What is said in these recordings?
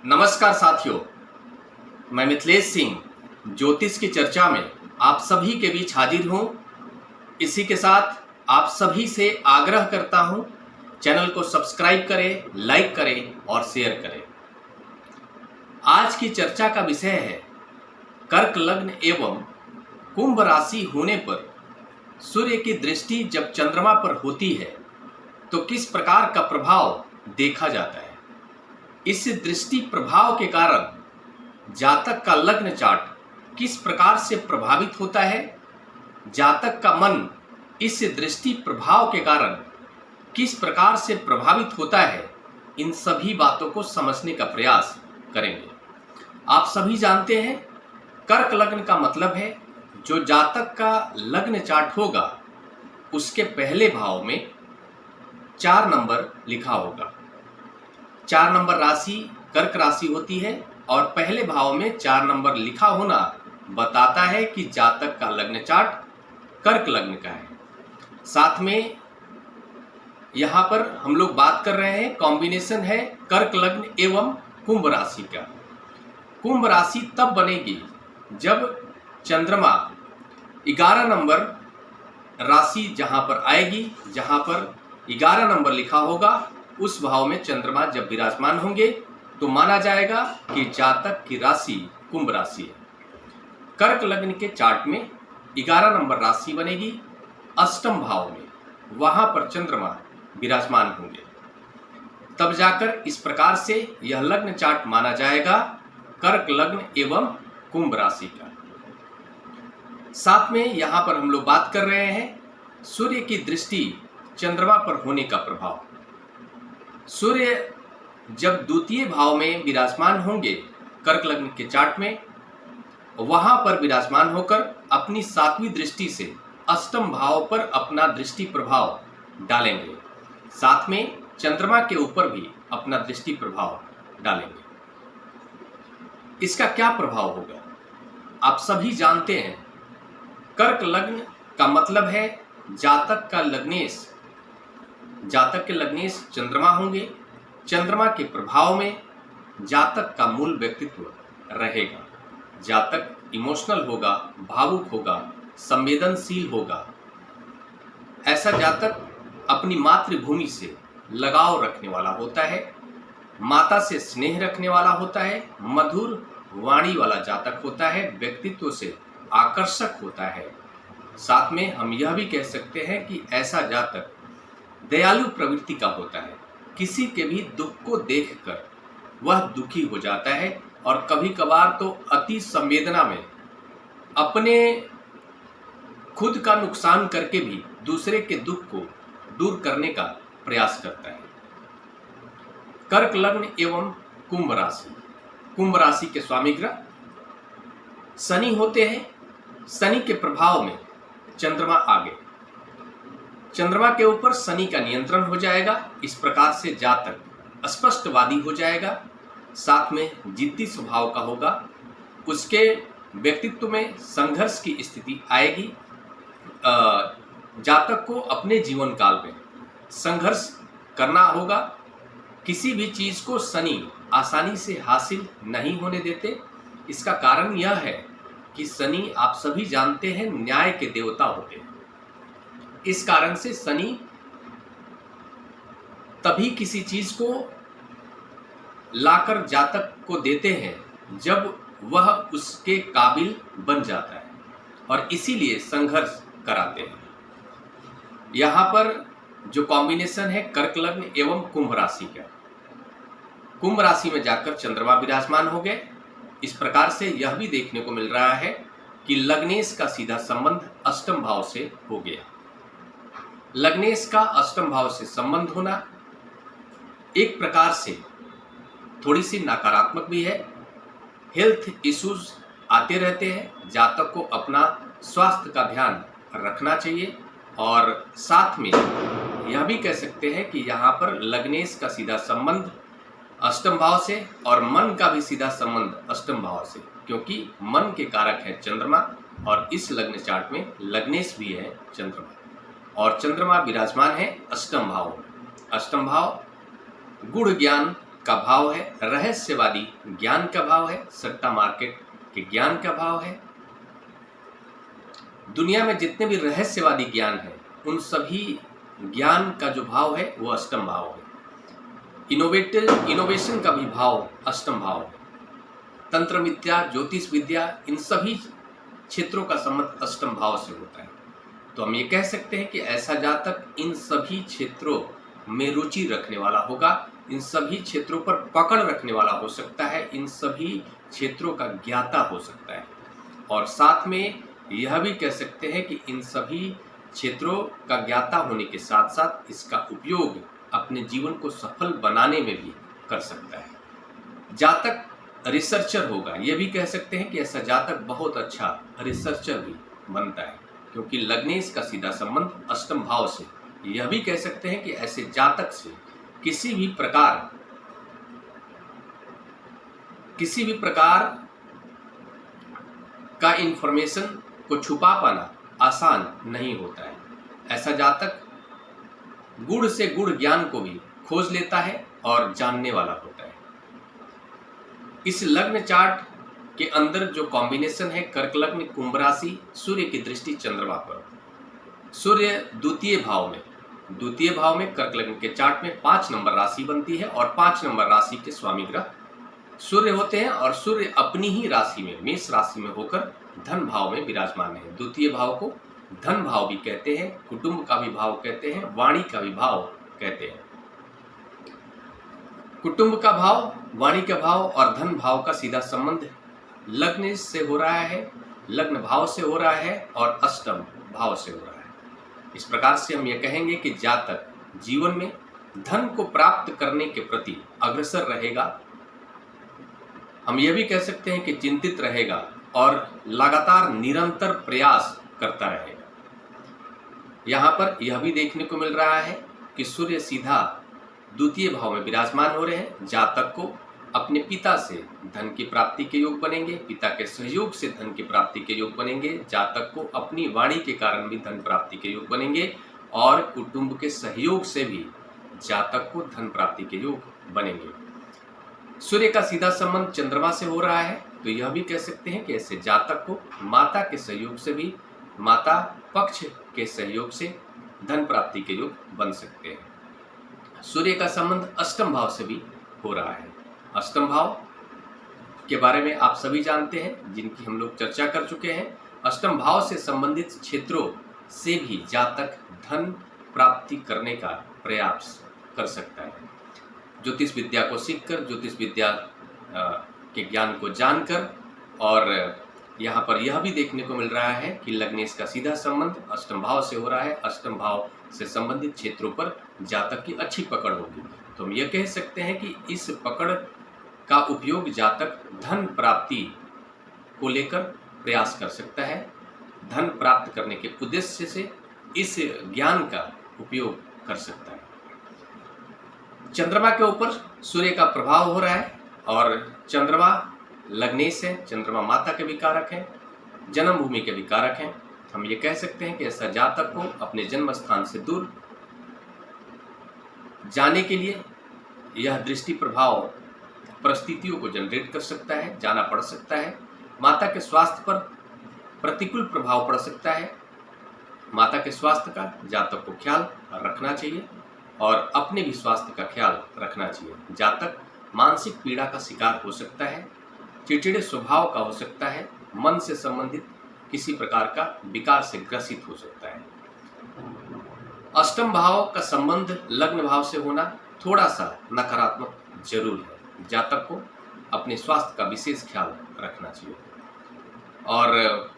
नमस्कार साथियों, मैं मिथिलेश सिंह ज्योतिष की चर्चा में आप सभी के बीच हाजिर हूं। इसी के साथ आप सभी से आग्रह करता हूं, चैनल को सब्सक्राइब करें, लाइक करें और शेयर करें। आज की चर्चा का विषय है कर्क लग्न एवं कुंभ राशि होने पर सूर्य की दृष्टि जब चंद्रमा पर होती है तो किस प्रकार का प्रभाव देखा जाता है। इस दृष्टि प्रभाव के कारण जातक का लग्न चार्ट किस प्रकार से प्रभावित होता है, जातक का मन इस दृष्टि प्रभाव के कारण किस प्रकार से प्रभावित होता है, इन सभी बातों को समझने का प्रयास करेंगे। आप सभी जानते हैं कर्क लग्न का मतलब है जो जातक का लग्न चार्ट होगा उसके पहले भाव में 4 नंबर लिखा होगा। 4 नंबर राशि कर्क राशि होती है और पहले भाव में 4 नंबर लिखा होना बताता है कि जातक का लग्न चार्ट कर्क लग्न का है। साथ में यहाँ पर हम लोग बात कर रहे हैं, कॉम्बिनेशन है कर्क लग्न एवं कुंभ राशि का। कुंभ राशि तब बनेगी जब चंद्रमा 11 नंबर राशि जहाँ पर आएगी, जहाँ पर 11 नंबर लिखा होगा, उस भाव में चंद्रमा जब विराजमान होंगे तो माना जाएगा कि जातक की राशि कुंभ राशि है। कर्क लग्न के चार्ट में 11 नंबर राशि बनेगी अष्टम भाव में, वहां पर चंद्रमा विराजमान होंगे, तब जाकर इस प्रकार से यह लग्न चार्ट माना जाएगा कर्क लग्न एवं कुंभ राशि का। साथ में यहां पर हम लोग बात कर रहे हैं सूर्य की दृष्टि चंद्रमा पर होने का प्रभाव। सूर्य जब द्वितीय भाव में विराजमान होंगे कर्क लग्न के चार्ट में, वहां पर विराजमान होकर अपनी 7वीं दृष्टि से अष्टम भाव पर अपना दृष्टि प्रभाव डालेंगे। साथ में चंद्रमा के ऊपर भी अपना दृष्टि प्रभाव डालेंगे। इसका क्या प्रभाव होगा आप सभी जानते हैं। कर्क लग्न का मतलब है जातक का लग्नेश, जातक के लग्नेश चंद्रमा होंगे। चंद्रमा के प्रभाव में जातक का मूल व्यक्तित्व रहेगा। जातक इमोशनल होगा, भावुक होगा, संवेदनशील होगा। ऐसा जातक अपनी मातृभूमि से लगाव रखने वाला होता है, माता से स्नेह रखने वाला होता है, मधुर वाणी वाला जातक होता है, व्यक्तित्व से आकर्षक होता है। साथ में हम यह भी कह सकते हैं कि ऐसा जातक दयालु प्रवृत्ति का होता है। किसी के भी दुख को देखकर वह दुखी हो जाता है और कभी कभार तो अति संवेदना में अपने खुद का नुकसान करके भी दूसरे के दुख को दूर करने का प्रयास करता है। कर्क लग्न एवं कुंभ राशि, कुंभ राशि के स्वामी ग्रह शनि होते हैं। शनि के प्रभाव में चंद्रमा आगे, चंद्रमा के ऊपर शनि का नियंत्रण हो जाएगा। इस प्रकार से जातक स्पष्टवादी हो जाएगा, साथ में जिद्दी स्वभाव का होगा। उसके व्यक्तित्व में संघर्ष की स्थिति आएगी। जातक को अपने जीवन काल में संघर्ष करना होगा। किसी भी चीज़ को शनि आसानी से हासिल नहीं होने देते। इसका कारण यह है कि शनि आप सभी जानते हैं न्याय के देवता होते हैं। इस कारण से शनि तभी किसी चीज को लाकर जातक को देते हैं जब वह उसके काबिल बन जाता है, और इसीलिए संघर्ष कराते हैं। यहां पर जो कॉम्बिनेशन है कर्क लग्न एवं कुंभ राशि का, कुंभ राशि में जाकर चंद्रमा विराजमान हो गए। इस प्रकार से यह भी देखने को मिल रहा है कि लग्नेश का सीधा संबंध अष्टम भाव से हो गया। लग्नेश का अष्टम भाव से संबंध होना एक प्रकार से थोड़ी सी नकारात्मक भी है। हेल्थ इश्यूज आते रहते हैं। जातक को अपना स्वास्थ्य का ध्यान रखना चाहिए। और साथ में यह भी कह सकते हैं कि यहाँ पर लग्नेश का सीधा संबंध अष्टम भाव से और मन का भी सीधा संबंध अष्टम भाव से, क्योंकि मन के कारक है चंद्रमा और इस लग्न चार्ट में लग्नेश भी है चंद्रमा, और चंद्रमा विराजमान है अष्टम भाव में। अष्टम भाव गुण ज्ञान का भाव है, रहस्यवादी ज्ञान का भाव है, सट्टा मार्केट के ज्ञान का भाव है। दुनिया में जितने भी रहस्यवादी ज्ञान है उन सभी ज्ञान का जो भाव है वो अष्टम भाव है। इनोवेशन का भी भाव अष्टम भाव है। तंत्र विद्या, ज्योतिष विद्या, इन सभी क्षेत्रों का संबंध अष्टम भाव से होता है। तो हम ये कह सकते हैं कि ऐसा जातक इन सभी क्षेत्रों में रुचि रखने वाला होगा, इन सभी क्षेत्रों पर पकड़ रखने वाला हो सकता है, इन सभी क्षेत्रों का ज्ञाता हो सकता है। और साथ में यह भी कह सकते हैं कि इन सभी क्षेत्रों का ज्ञाता होने के साथ साथ इसका उपयोग अपने जीवन को सफल बनाने में भी कर सकता है। जातक रिसर्चर होगा, यह भी कह सकते हैं कि ऐसा जातक बहुत अच्छा रिसर्चर भी बनता है, क्योंकि लग्नेश का सीधा संबंध अष्टम भाव से। यह भी कह सकते हैं कि ऐसे जातक से किसी भी प्रकार का इंफॉर्मेशन को छुपा पाना आसान नहीं होता है। ऐसा जातक गुण से गुण ज्ञान को भी खोज लेता है और जानने वाला होता है। इस लग्न चार्ट के अंदर जो कॉम्बिनेशन है, कर्क लग्न कुंभ राशि, सूर्य की दृष्टि चंद्रमा पर, सूर्य द्वितीय भाव में कर्क लग्न के चार्ट में 5 नंबर राशि बनती है और 5 नंबर राशि के स्वामी ग्रह सूर्य होते हैं। और सूर्य अपनी ही राशि में, मेष राशि में होकर धन भाव में विराजमान है। द्वितीय भाव को धन भाव भी कहते हैं, कुटुंब का भी भाव कहते हैं, वाणी का भी भाव कहते हैं। कुटुंब का भाव, वाणी का भाव और धन भाव का सीधा संबंध लग्न से हो रहा है, लग्न भाव से हो रहा है और अष्टम भाव से हो रहा है। इस प्रकार से हम ये कहेंगे कि जातक जीवन में धन को प्राप्त करने के प्रति अग्रसर रहेगा। हम यह भी कह सकते हैं कि चिंतित रहेगा और लगातार निरंतर प्रयास करता रहेगा। यहाँ पर यह भी देखने को मिल रहा है कि सूर्य सीधा द्वितीय भाव में विराजमान हो रहे हैं। जातक को अपने पिता से धन की प्राप्ति के योग बनेंगे, पिता के सहयोग से धन की प्राप्ति के योग बनेंगे। जातक को अपनी वाणी के कारण भी धन प्राप्ति के योग बनेंगे और कुटुंब के सहयोग से भी जातक को धन प्राप्ति के योग बनेंगे। सूर्य का सीधा संबंध चंद्रमा से हो रहा है, तो यह भी कह सकते हैं कि ऐसे जातक को माता के सहयोग से भी, माता पक्ष के सहयोग से धन प्राप्ति के योग बन सकते हैं। सूर्य का संबंध अष्टम भाव से भी हो रहा है। अष्टम भाव के बारे में आप सभी जानते हैं, जिनकी हम लोग चर्चा कर चुके हैं। अष्टम भाव से संबंधित क्षेत्रों से भी जातक धन प्राप्ति करने का प्रयास कर सकता है। ज्योतिष विद्या को सीखकर, ज्योतिष विद्या के ज्ञान को जानकर, और यहाँ पर यह भी देखने को मिल रहा है कि लग्नेश का सीधा संबंध अष्टम भाव से हो रहा है। अष्टम भाव से संबंधित क्षेत्रों पर जातक की अच्छी पकड़ होगी। तो हम यह कह सकते हैं कि इस पकड़ का उपयोग जातक धन प्राप्ति को लेकर प्रयास कर सकता है। धन प्राप्त करने के उद्देश्य से इस ज्ञान का उपयोग कर सकता है। चंद्रमा के ऊपर सूर्य का प्रभाव हो रहा है और चंद्रमा लग्नेश है, चंद्रमा माता के भी कारक हैं, जन्मभूमि के भी कारक हैं। हम ये कह सकते हैं कि ऐसा जातक को अपने जन्म स्थान से दूर जाने के लिए यह दृष्टि प्रभाव परिस्थितियों को जनरेट कर सकता है, जाना पड़ सकता है। माता के स्वास्थ्य पर प्रतिकूल प्रभाव पड़ सकता है। माता के स्वास्थ्य का जातक को ख्याल रखना चाहिए और अपने भी स्वास्थ्य का ख्याल रखना चाहिए। जातक मानसिक पीड़ा का शिकार हो सकता है, चिड़चिड़े स्वभाव का हो सकता है, मन से संबंधित किसी प्रकार का विकार से ग्रसित हो सकता है। अष्टम भाव का संबंध लग्न भाव से होना थोड़ा सा नकारात्मक जरूर है। जातक को अपने स्वास्थ्य का विशेष ख्याल रखना चाहिए। और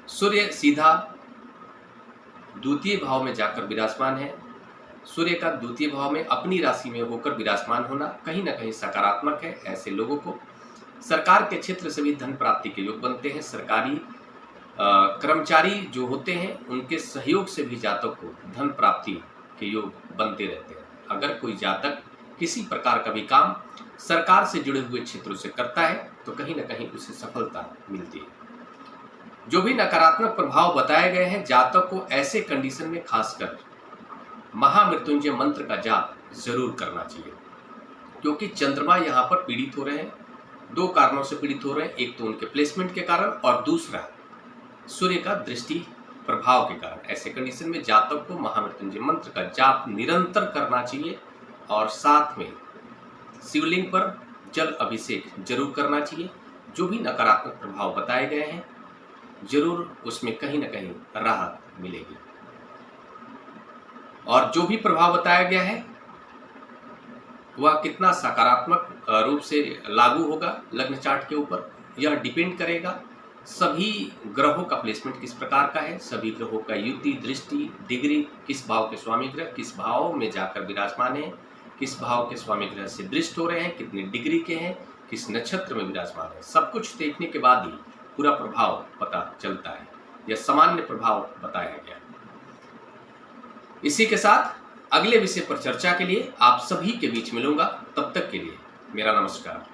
सूर्य सीधा द्वितीय भाव में जाकर विराजमान है। सूर्य का द्वितीय भाव में अपनी राशि में होकर विराजमान होना कहीं ना कहीं सकारात्मक है। ऐसे लोगों को सरकार के क्षेत्र से भी धन प्राप्ति के योग बनते हैं। सरकारी कर्मचारी जो होते हैं उनके सहयोग से भी जातक को धन प्राप्ति के योग बनते रहते हैं। अगर कोई जातक किसी प्रकार का भी काम सरकार से जुड़े हुए क्षेत्रों से करता है तो कहीं ना कहीं उसे सफलता मिलती है। जो भी नकारात्मक प्रभाव बताए गए हैं, जातक को ऐसे कंडीशन में खासकर महामृत्युंजय मंत्र का जाप जरूर करना चाहिए। क्योंकि चंद्रमा यहाँ पर पीड़ित हो रहे हैं। दो कारणों से पीड़ित हो रहे हैं, एक तो उनके प्लेसमेंट के कारण और दूसरा सूर्य का दृष्टि प्रभाव के कारण। ऐसे कंडीशन में जातक को महामृत्युंजय मंत्र का जाप निरंतर करना चाहिए और साथ में शिवलिंग पर जल अभिषेक जरूर करना चाहिए। जो भी नकारात्मक प्रभाव बताए गए हैं जरूर उसमें कहीं ना कहीं राहत मिलेगी। और जो भी प्रभाव बताया गया है वह कितना सकारात्मक रूप से लागू होगा लग्न चार्ट के ऊपर, यह डिपेंड करेगा सभी ग्रहों का प्लेसमेंट किस प्रकार का है, सभी ग्रहों का युति, दृष्टि, डिग्री, किस भाव के स्वामी ग्रह किस भाव में जाकर विराजमान है, किस भाव के स्वामी ग्रह से दृष्ट हो रहे हैं, कितनी डिग्री के हैं, किस नक्षत्र में विराजमान है। सब कुछ देखने के बाद ही पूरा प्रभाव पता चलता है। यह सामान्य प्रभाव बताया गया। इसी के साथ अगले विषय पर चर्चा के लिए आप सभी के बीच मिलूंगा। तब तक के लिए मेरा नमस्कार।